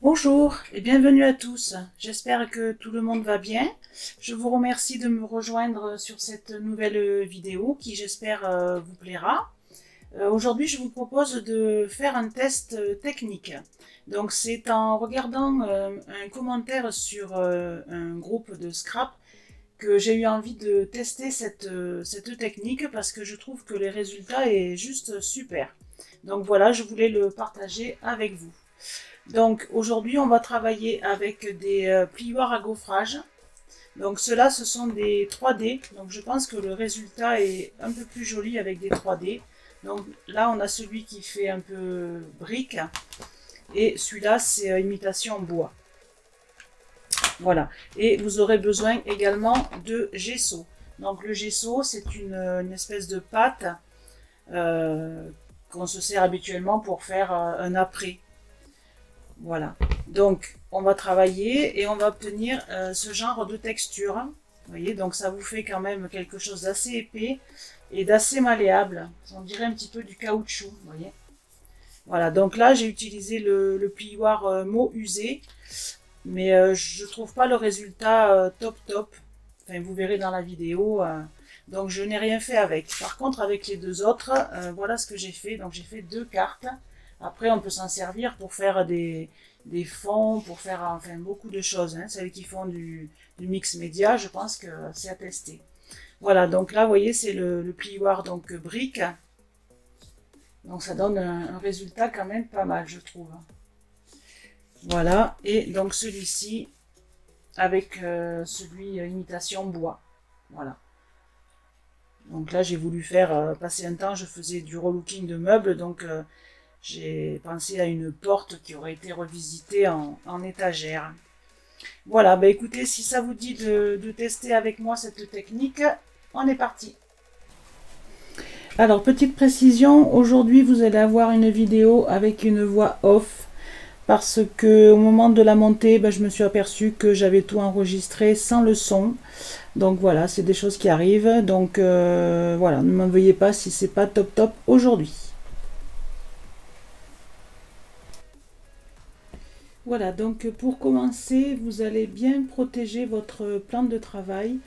Bonjour et bienvenue à tous. J'espère que tout le monde va bien. Je vous remercie de me rejoindre sur cette nouvelle vidéo qui j'espère vous plaira. Aujourd'hui, je vous propose de faire un test technique. Donc c'est en regardant un commentaire sur un groupe de scrap que j'ai eu envie de tester cette technique parce que je trouve que les résultats est juste super. Donc voilà, je voulais le partager avec vous. Donc aujourd'hui, on va travailler avec des plioirs à gaufrage. Donc ceux-là, ce sont des 3D. Donc je pense que le résultat est un peu plus joli avec des 3D. Donc là, on a celui qui fait un peu brique. Et celui-là, c'est imitation bois. Voilà. Et vous aurez besoin également de gesso. Donc le gesso, c'est une espèce de pâte qu'on se sert habituellement pour faire un apprêt. Voilà. Donc, on va travailler et on va obtenir ce genre de texture. Vous voyez, donc ça vous fait quand même quelque chose d'assez épais et d'assez malléable. On dirait un petit peu du caoutchouc, vous voyez. Voilà, donc là, j'ai utilisé le plioir mot usé, mais je trouve pas le résultat top top. Enfin, vous verrez dans la vidéo. Donc, je n'ai rien fait avec. Par contre, avec les deux autres, voilà ce que j'ai fait. Donc, j'ai fait deux cartes. Après, on peut s'en servir pour faire des fonds, pour faire enfin beaucoup de choses. Hein. Celles qui font du mix média, je pense que c'est à tester. Voilà, donc là, vous voyez, c'est le plioir donc brique. Donc ça donne un résultat quand même pas mal, je trouve. Voilà, et donc celui-ci avec celui imitation bois. Voilà. Donc là, j'ai voulu faire passer un temps, je faisais du relooking de meubles, donc j'ai pensé à une porte qui aurait été revisitée en étagère. Voilà, bah écoutez, si ça vous dit de tester avec moi cette technique, on est parti. Alors, petite précision, aujourd'hui vous allez avoir une vidéo avec une voix off parce que au moment de la montée, bah, je me suis aperçue que j'avais tout enregistré sans le son. Donc voilà, c'est des choses qui arrivent. Donc voilà, ne m'en veuillez pas si c'est pas top top aujourd'hui. Voilà, donc pour commencer, vous allez bien protéger votre plan de travail.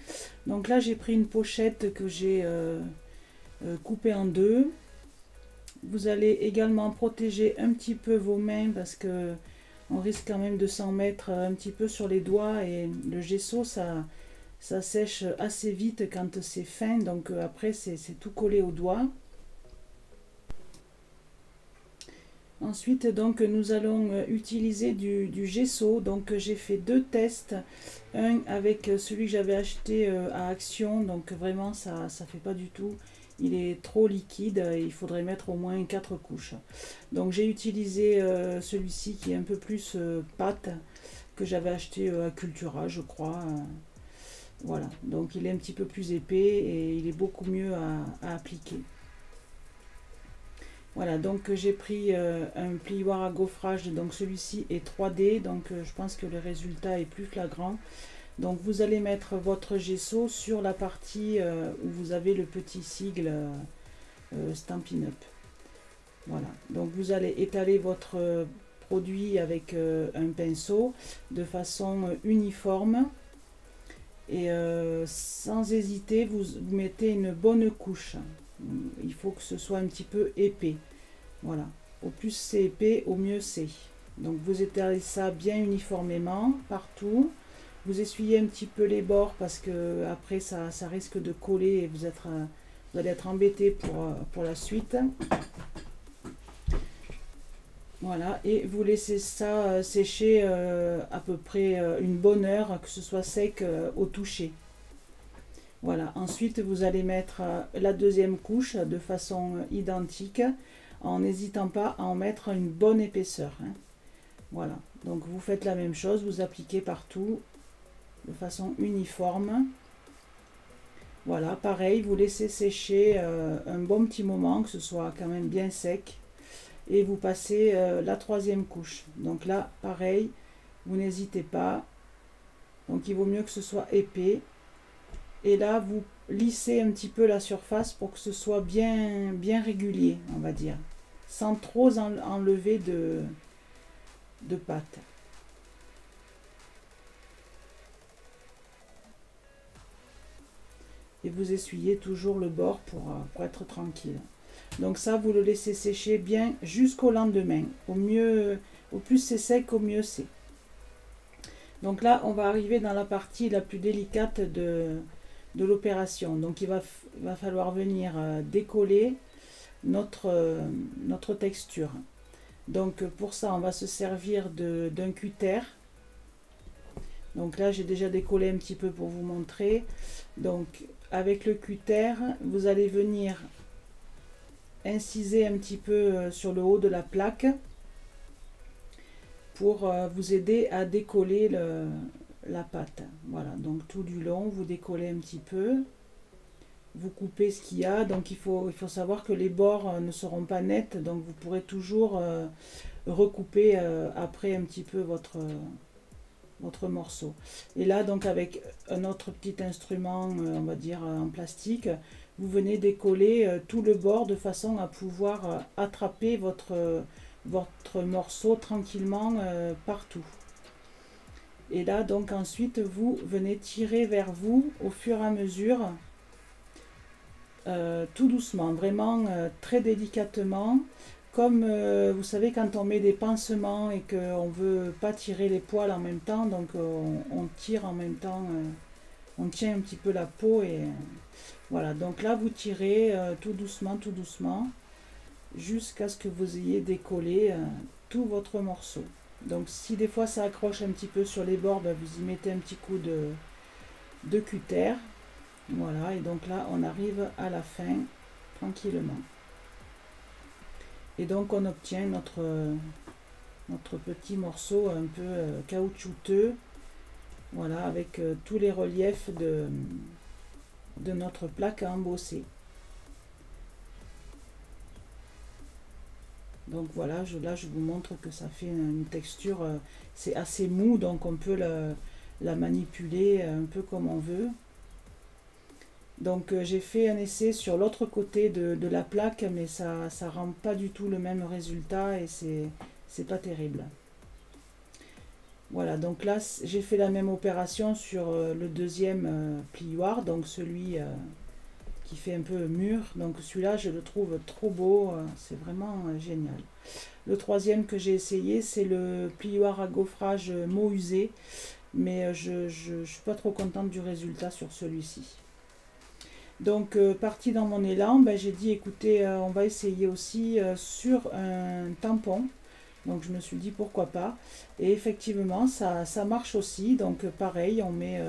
Donc là, j'ai pris une pochette que j'ai coupée en deux. Vous allez également protéger un petit peu vos mains parce que on risque quand même de s'en mettre un petit peu sur les doigts et le gesso, ça sèche assez vite quand c'est fin. Donc après, c'est tout collé aux doigts. Ensuite, donc, nous allons utiliser du gesso. Donc, j'ai fait deux tests. Un avec celui que j'avais acheté à Action. Donc, vraiment, ça ne fait pas du tout. Il est trop liquide. Il faudrait mettre au moins 4 couches. Donc, j'ai utilisé celui-ci qui est un peu plus pâte que j'avais acheté à Cultura, je crois. Voilà. Donc, il est un petit peu plus épais et il est beaucoup mieux à appliquer. Voilà, donc j'ai pris un plioir à gaufrage, donc celui-ci est 3D, donc je pense que le résultat est plus flagrant. Donc vous allez mettre votre gesso sur la partie où vous avez le petit sigle Stampin' Up. Voilà, donc vous allez étaler votre produit avec un pinceau de façon uniforme. Et sans hésiter, vous mettez une bonne couche. Il faut que ce soit un petit peu épais. Voilà. Au plus c'est épais, au mieux c'est. Donc vous étalez ça bien uniformément partout. Vous essuyez un petit peu les bords parce que après ça risque de coller et vous allez être embêté pour la suite. Voilà, et vous laissez ça sécher à peu près une bonne heure, que ce soit sec au toucher. Voilà, ensuite vous allez mettre la deuxième couche de façon identique, en n'hésitant pas à en mettre une bonne épaisseur. Hein. Voilà, donc vous faites la même chose, vous appliquez partout de façon uniforme. Voilà, pareil, vous laissez sécher un bon petit moment, que ce soit quand même bien sec. Et vous passez la troisième couche. Donc là, pareil, vous n'hésitez pas. Donc il vaut mieux que ce soit épais. Et là, vous lissez un petit peu la surface pour que ce soit bien régulier, on va dire. Sans trop enlever de pâte. et vous essuyez toujours le bord pour être tranquille. Donc ça, vous le laissez sécher bien jusqu'au lendemain. Au plus c'est sec, au mieux c'est. Donc là, on va arriver dans la partie la plus délicate de l'opération. Donc il va falloir venir décoller notre texture. Donc pour ça, on va se servir d'un cutter. Donc là, j'ai déjà décollé un petit peu pour vous montrer. Donc avec le cutter, vous allez venir inciser un petit peu sur le haut de la plaque pour vous aider à décoller la pâte. Voilà, donc tout du long, vous décollez un petit peu. Vous coupez ce qu'il y a. Donc il faut savoir que les bords ne seront pas nets. Donc vous pourrez toujours recouper après un petit peu votre morceau. Et là, donc avec un autre petit instrument, on va dire en plastique, vous venez décoller tout le bord de façon à pouvoir attraper votre morceau tranquillement partout. Et là, donc ensuite, vous venez tirer vers vous au fur et à mesure, tout doucement, vraiment très délicatement. Comme vous savez, quand on met des pansements et qu'on ne veut pas tirer les poils en même temps, donc on tire en même temps, on tient un petit peu la peau et voilà. Donc là, vous tirez tout doucement, jusqu'à ce que vous ayez décollé tout votre morceau. Donc si des fois ça accroche un petit peu sur les bords, ben, vous y mettez un petit coup de cutter. Voilà, et donc là, on arrive à la fin tranquillement. Et donc on obtient notre petit morceau un peu caoutchouteux, voilà, avec tous les reliefs de notre plaque à embosser. Donc voilà, là je vous montre que ça fait une texture, c'est assez mou, donc on peut la manipuler un peu comme on veut. Donc j'ai fait un essai sur l'autre côté de la plaque, mais ça rend pas du tout le même résultat et c'est pas terrible. Voilà, donc là j'ai fait la même opération sur le deuxième plioir, donc celui qui fait un peu mûr. Donc celui-là je le trouve trop beau, c'est vraiment génial. Le troisième que j'ai essayé, c'est le plioir à gaufrage mot usé, mais je suis pas trop contente du résultat sur celui-ci. Donc parti dans mon élan, ben, j'ai dit écoutez, on va essayer aussi sur un tampon. Donc je me suis dit pourquoi pas. Et effectivement ça marche aussi. Donc pareil, on met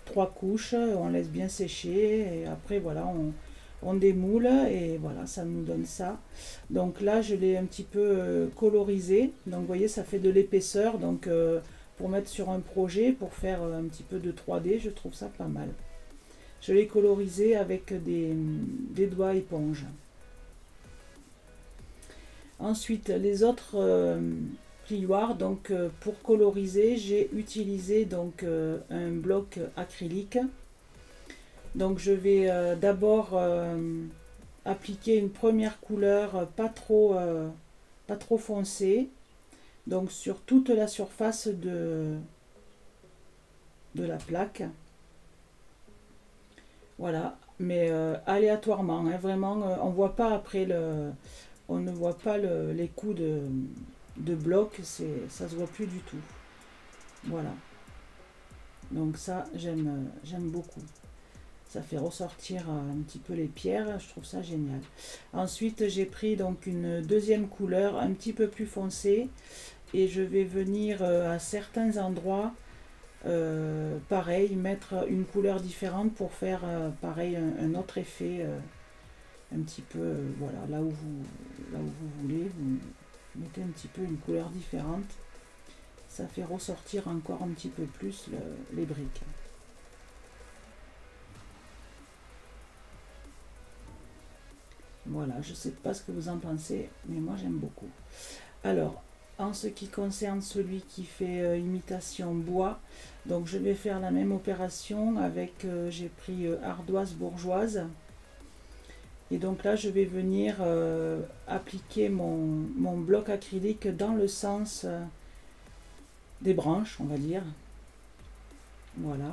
3 couches, on laisse bien sécher et après voilà on démoule et voilà ça nous donne ça. Donc là je l'ai un petit peu colorisé. Donc vous voyez ça fait de l'épaisseur. Donc pour mettre sur un projet, pour faire un petit peu de 3D, je trouve ça pas mal. Je l'ai colorisé avec des doigts éponge. Ensuite, les autres plioirs, donc pour coloriser, j'ai utilisé donc un bloc acrylique. Donc je vais d'abord appliquer une première couleur pas trop foncée, donc sur toute la surface de la plaque. Voilà, mais aléatoirement, hein, vraiment, on voit pas après on ne voit pas les coups de bloc, ça se voit plus du tout. Voilà. Donc ça, j'aime beaucoup. Ça fait ressortir un petit peu les pierres, je trouve ça génial. Ensuite, j'ai pris donc une deuxième couleur un petit peu plus foncée et je vais venir à certains endroits pareil, mettre une couleur différente pour faire pareil un autre effet un petit peu voilà, là où vous voulez, vous mettez un petit peu une couleur différente, ça fait ressortir encore un petit peu plus les briques. Voilà, je sais pas ce que vous en pensez, mais moi j'aime beaucoup. Alors en ce qui concerne celui qui fait imitation bois, donc je vais faire la même opération avec, j'ai pris ardoise bourgeoise. Et donc là, je vais venir appliquer mon bloc acrylique dans le sens des branches, on va dire. Voilà.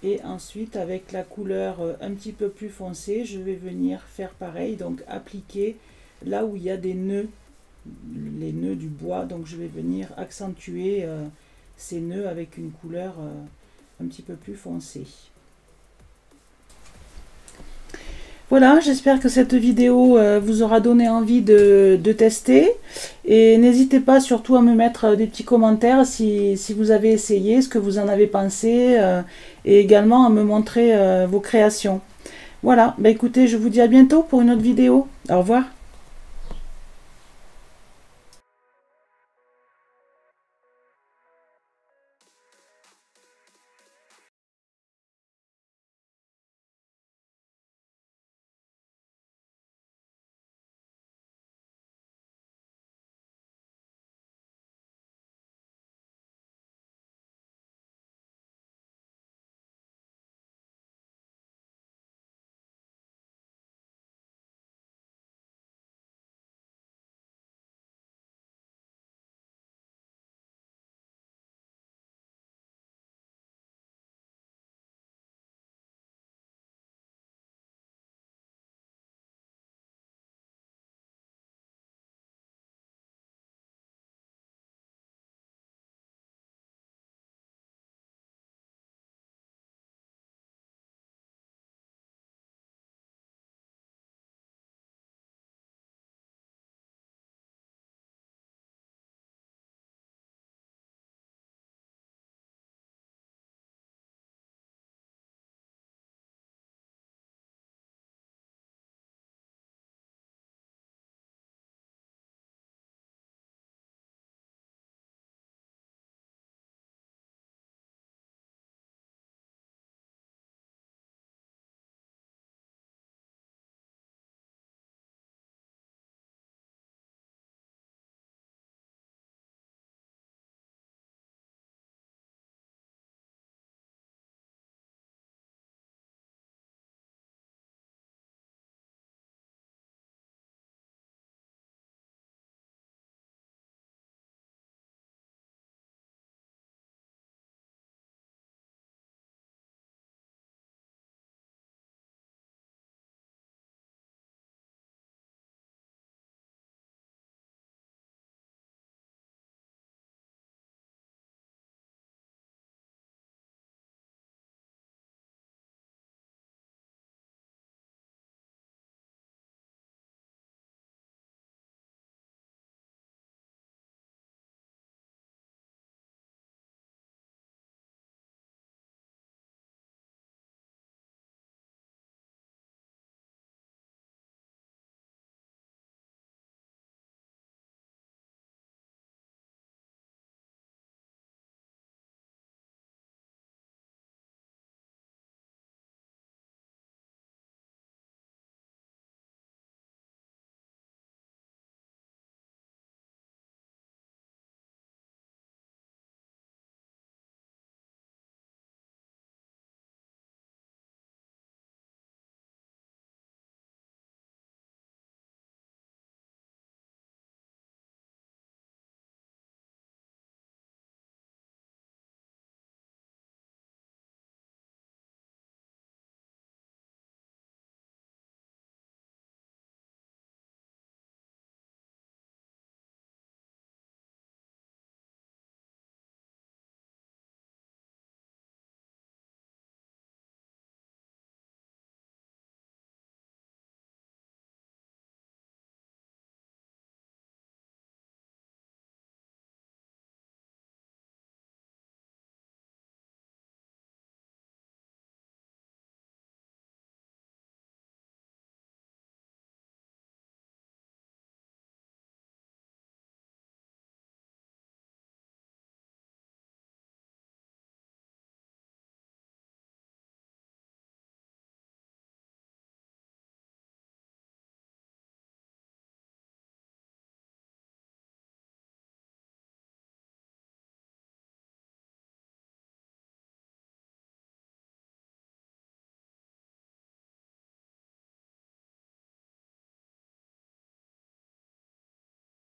Et ensuite, avec la couleur un petit peu plus foncée, je vais venir faire pareil, donc appliquer là où il y a des nœuds, les nœuds du bois. Donc je vais venir accentuer ces nœuds avec une couleur un petit peu plus foncée. Voilà, j'espère que cette vidéo vous aura donné envie de tester. Et n'hésitez pas surtout à me mettre des petits commentaires si vous avez essayé, ce que vous en avez pensé, et également à me montrer vos créations. Voilà, bah écoutez, je vous dis à bientôt pour une autre vidéo. Au revoir.